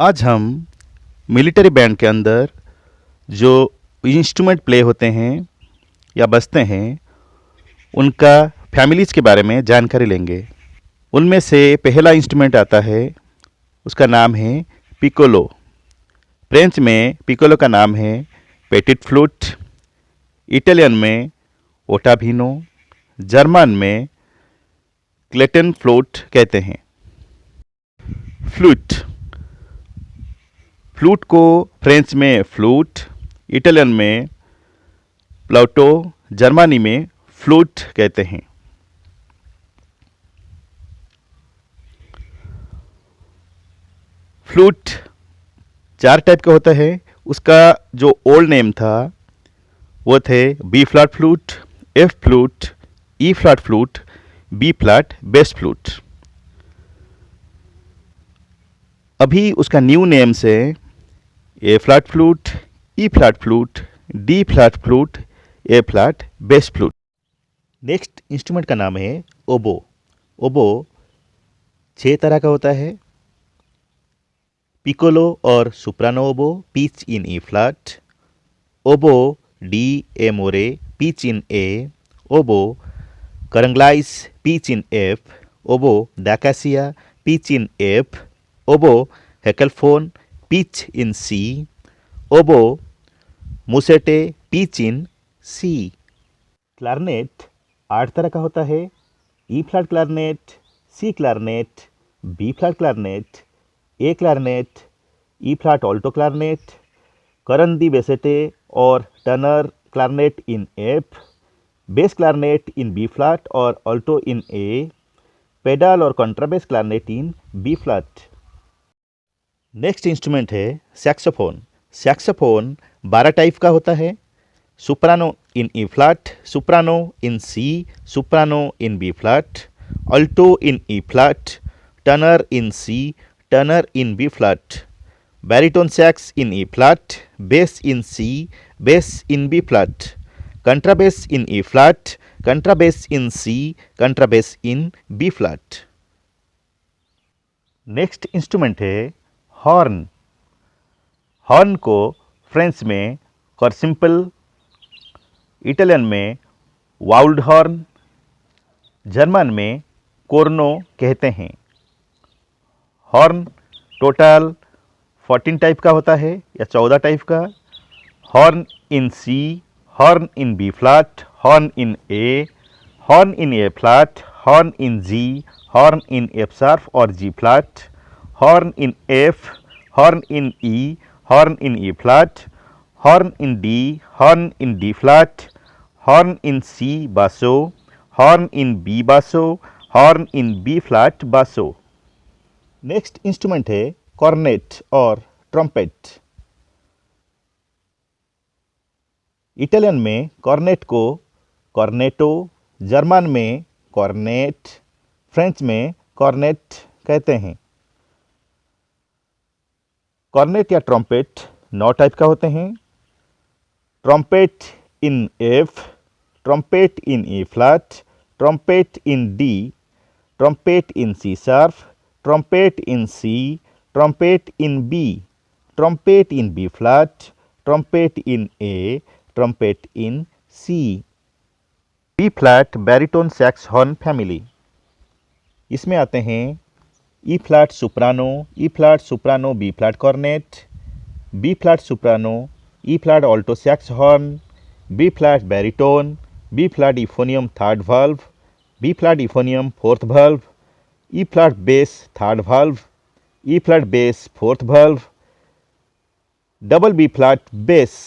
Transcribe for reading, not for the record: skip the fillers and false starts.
आज हम military band के अंदर जो इंस्ट्रूमेंट प्ले होते हैं या बजते हैं उनका फैमिलीज़ के बारे में जानकारी लेंगे। उनमें से पहला इंस्ट्रूमेंट आता है, उसका नाम है पिकोलो। फ्रेंच में पिकोलो का नाम है पेटिट फ्लूट, इटालियन में ओटाभिनो, जर्मन में क्लेटन फ्लूट कहते हैं। फ्लूट फ्लूट को फ्रेंच में फ्लूट, इटालियन में प्लाउटो, जर्मनी में फ्लूट कहते हैं। फ्लूट 4 टाइप का होता है। उसका जो ओल्ड नेम था वो थे B flat flute, F flute, E flat flute, B flat, bass flute. अभी उसका न्यू नेम से A flat flute, E flat flute, D flat flute, A flat, bass flute. Next instrument का नाम है ओबो। ओबो 6 तरह का होता है। पिकोलो और soprano oboe, pitch in E flat, oboe d'amore, pitch in A, oboe cor anglais, pitch in F, oboe da caccia, pitch in F, oboe heckelphone, pitch in C, oboe musette, pitch in C. Clarinet 8 तरह का होता है। E flat clarinet, C clarinet, B flat clarinet, A clarinet, E flat alto clarinet, करंदी बेसेटे और tenor clarinet in F, bass clarinet in B flat और Alto in A, pedal और contrabass clarinet in B flat. Next instrument है saxophone. Saxophone 12 type का होता है। Soprano in E flat, soprano in C, soprano in B flat, alto in E flat, tenor in C, tenor in B flat, baritone sax in E flat, bass in C, bass in B flat, contrabass in E flat, contrabass in C, contrabass in B flat. Next instrument है horn. Horn को French में कॉर्सिम्पल, Italian में would horn, German में cornu कहते हैं। Horn total 14 type का होता है या 14 टाइप का। Horn in C, horn in B flat, horn in A, horn in A flat, horn in G, horn in F sharp और G flat, horn in F, horn in E, horn in E flat, horn in D, horn in D flat, horn in C basso, horn in B basso, horn in B flat basso. Next instrument है cornet और trumpet. Italian में cornet को cornetto, German में Cornet, French में Cornet कहते हैं। Cornet या trumpet 9 type का होते हैं। Trumpet in F, trumpet in E flat, trumpet in D, trumpet in C sharp, trumpet in C, trumpet in B, trumpet in B flat, trumpet in A, trumpet in C. B flat baritone sax horn family. इसमें आते हैं E flat soprano, E flat soprano B flat cornet, B flat soprano, E flat alto sax horn, B flat baritone, B flat euphonium third valve, B flat इफोनियम fourth valve, E flat bass third valve, E flat bass fourth valve, double B flat base.